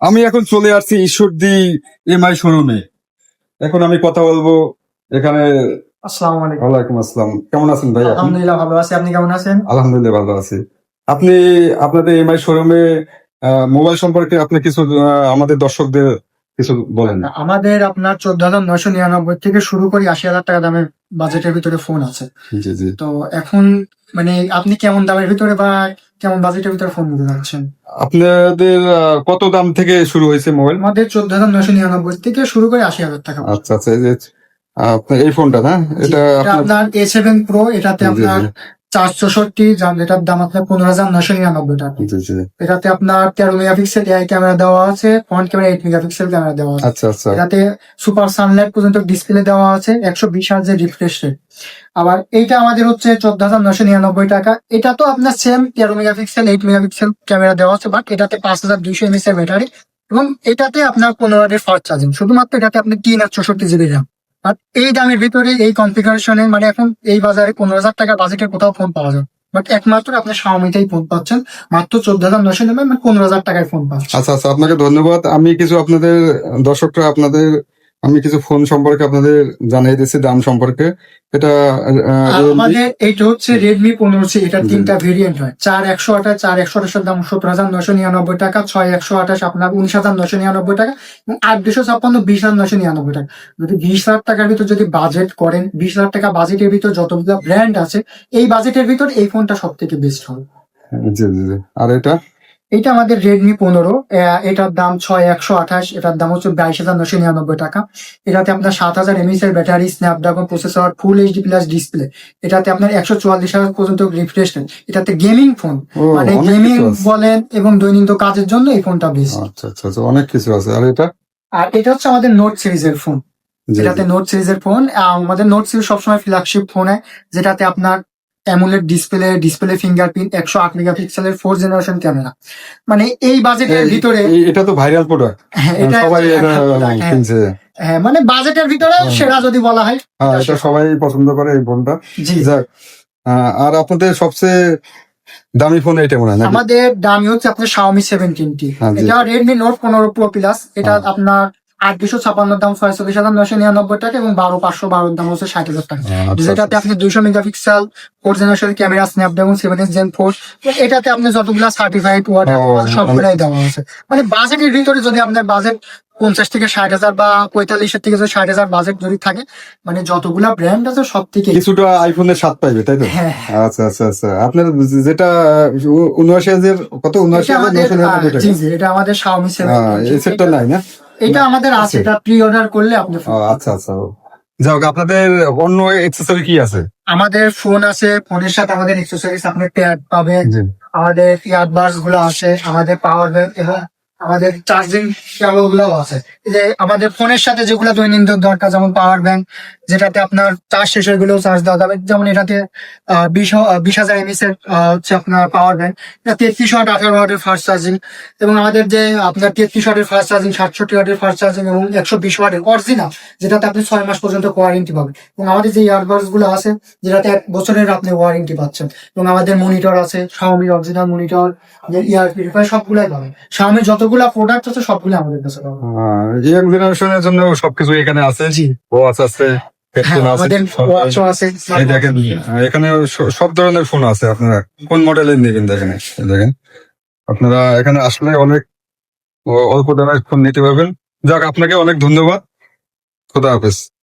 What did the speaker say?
আমি এখন চলে আসছি ঈশ্বরদী এমআই শোরুমে। এখন আমি কথা বলবো এখানে। আসসালামু আলাইকুম। ওয়ালাইকুম আসসালাম, কেমন আছেন ভাই? আপনি? আলহামদুলিল্লাহ ভালো আছি, আপনি কেমন আছেন? আলহামদুলিল্লাহ ভালো আছি। আপনি আপনাদের এমআই শোরুমে মোবাইল সম্পর্কে আপনি কিছু আমাদের দর্শকদের কিছু বলেন। আমাদের আপনার 14,999 থেকে শুরু করে 80,000 টাকা দামের বাজেটের ভিতরে ফোন আছে। জি জি। তো এখন মানে আপনি কেমন দামের ভিতরে বা কেমন বাজেটের ভিতরে ফোন নিতে যাচ্ছেন? আপনাদের কত দাম থেকে শুরু হয়েছে মোবাইল? আমাদের 14,999 থেকে শুরু করে 80,000 টাকা। আচ্ছা আচ্ছা, এই যে আপনার এই ফোনটা না, এটা এটা আপনার A7 Pro, এটাতে জি, জি, আপনার জি। 464 যেটার দাম আপনার 15,999 টাকা। জি জি। এটাতে আপনার 13 মেগাপিক্সেল এআই ক্যামেরা দেওয়া আছে, ফ্রন্ট ক্যামেরা 8 মেগাপিক্সেল ক্যামেরা দেওয়া আছে। আচ্ছা আচ্ছা। এটাতে সুপার সানলাইট পর্যন্ত ডিসপ্লে দেওয়া আছে, 120 হার্জের রিফ্রেশ রেট। আবার এইটা আমাদের হচ্ছে 14,999 টাকা। এটা তো আপনার সেম 13 মেগাপিক্সেল 8 মেগাপিক্সেল ক্যামেরা দেওয়া আছে, বাট এটাতে 5,200 এমএএইচ এর ব্যাটারি এবং এটাতে আপনার 15 ওয়াটের ফাস্ট চার্জিং। শুধুমাত্র এটাতে আপনি 3 আর 64 জিবি র্যাম। আর এই দামের ভিতরে এই কনফিগারেশনে মানে এখন এই বাজারে 15,000 টাকা বাজেটের কোথাও ফোন পাওয়া যায়, বাট একমাত্র আপনি শাওমিতেই ফোন পাচ্ছেন মাত্র 14,999, মানে 15,000 টাকায় ফোন পাচ্ছেন। আচ্ছা আচ্ছা, আপনাকে ধন্যবাদ। আমি কিছু আপনাদের দর্শকরা আপনাদের আমি কিছু ফোন সম্পর্কে আপনাদের জানিয়ে দিচ্ছি, দাম সম্পর্কে। এটা আমাদের এইটা হচ্ছে রেডমি 15C। এটার 3টা ভেরিয়েন্ট হয়, 4/128। 4/128 দাম 17,999 টাকা, 6/128 আপনার 19,999 টাকা এবং 8/256 20,999 টাকা। যদি 20,000 টাকার ভিতর যদি বাজেট করেন, 20,000 টাকা বাজেটের ভিতর যতগুলো ব্র্যান্ড আছে, এই বাজেটের ভিতর এই ফোনটা সব থেকে বেস্ট হবে। জি জি জি। আর এটা এটা আমাদের রেডমি 15। এটার দাম 6/128। এটার দাম হচ্ছে 22,999 টাকা। এটাতে আপনার 7,000 এমএএইচ এর battery, Snapdragon processor, full HD plus display. এটাতে আপনার 144 হার্জ পর্যন্ত রিফ্রেশ রেট। এটাতে গেমিং ফোন, মানে অনেক গেমিং কিছু আছে। বলেন এবং দৈনন্দিন কাজের জন্য এই ফোনটা বেস্ট। আচ্ছা আচ্ছা আচ্ছা, অনেক কিছু আছে। আর এটা আর এটা হচ্ছে আমাদের নোট সিরিজের ফোন। জি এটাতে জি। নোট সিরিজের ফোন। আমাদের নোট সিরিজ সবসময় ফ্ল্যাগশিপ ফোন হয়, যেটাতে আপনার অ্যামোলেড ডিসপ্লে ফিঙ্গারপ্রিন্ট, 108 মেগাপিক্সেলের 4th জেনারেশন ক্যামেরা। মানে এই বাজেটের ভিতরে এটা তো ভাইরাল প্রোডাক্ট, হ্যাঁ, এটা সবাই এটা হ্যাঁ, কিনছে। হ্যাঁ, মানে বাজেটের ভিতরে সেরা যদি বলা হয়, হ্যাঁ, এটা সবাই পছন্দ করে এই ফোনটা। জি। যাক, আর আপনাদের সবচেয়ে দামি ফোন এইটা মনে হয় নাকি? আমাদের দামি হচ্ছে আপনার Xiaomi 17T। হ্যাঁ, জি। এটা Redmi Note 15 Pro Plus। এটা হ্যাঁ। আপনার 8/256 দাম 46,999 টাকা এবং 12/512 দাম হচ্ছে 60,000 টাকা। আচ্ছা যেটাতে আচ্ছা। আপনি 200 megapixel 4th generation camera, Snapdragon 7 Gen 4। এটাতে আপনি যতগুলা সার্টিফাইড ওয়ার্ড ও, সবগুলাই দেওয়া আছে। মানে বাজেটের ভিতরে যদি আপনার বাজেট 50 থেকে 60,000 বা 45 থেকে 60,000 বাজেট যদি থাকে, মানে যতগুলা ব্র্যান্ড আছে সব থেকে কিছুটা আইফোনের স্বাদ পাইবে, তাই তো? হ্যাঁ। আচ্ছা আচ্ছা আচ্ছা। আপনার যেটা 79,000 কত, এটা আমাদের 79,999 টাকা। জি জি, এটা আমাদের Xiaomi 17T। এই সেটটা নাই না? এটা আমাদের আছে, এটা প্রি অর্ডার করলে আপনি আচ্ছা আচ্ছা। যাক, আপনাদের অন্য এক্সেসরি কি আছে? আমাদের ফোন আছে, ফোনের সাথে আমাদের এক্সেসরিজ আপনি প্যাড পাবেন, জি। আমাদের ইয়ারবাডস গুলো আছে, আমাদের পাওয়ার ব্যাংক এবং আমাদের চার্জিং কেবল গুলো আছে। এই যে আমাদের ফোনের সাথে যেগুলো দৈনন্দিন দরকার, যেমন পাওয়ার ব্যাংক, যেটাতে আপনার চার্জ শেষ হয়ে গেলেও চার্জ দেওয়া যাবে। যেমন এটাতে 20,000 এমএএইচ এর হচ্ছে আপনার পাওয়ার ব্যাংক। এটা 33 ওয়াট 18 ওয়াটের ফাস্ট চার্জিং এবং আমাদের যে আপনার 33 ওয়াটের ফাস্ট চার্জিং, 67 ওয়াটের ফাস্ট চার্জিং এবং 120 ওয়াটের অরিজিনাল, যেটাতে আপনি 6 মাস পর্যন্ত ওয়ারেন্টি পাবেন। এবং আমাদের যে ইয়ারবাডস গুলো আছে, যেটাতে 1 বছরের আপনি ওয়ারেন্টি পাচ্ছেন। এবং আমাদের মনিটর আছে, Xiaomi অরিজিনাল মনিটর, ইয়ার পিউরিফাই সবগুলাই পাবেন। Xiaomi যতগুলা প্রোডাক্ট আছে সবগুলো আমাদের কাছে পাবেন। ইয়াং জেনারেশনের জন্য সবকিছু এখানে আছে। জি। ওয়াচ আছে, হ্যাঁ, হেডফোন আছে, আমাদের ওয়াচও আছে। এই দেখেন, এখানে সব ধরনের ফোন আছে। আপনারা কোন মডেলের নেবেন দেখেন, এই দেখেন। আপনারা এখানে আসলে অনেক অল্প দামে ফোন নিতে পারবেন। যাক, আপনাকে অনেক ধন্যবাদ। খোদা হাফেজ।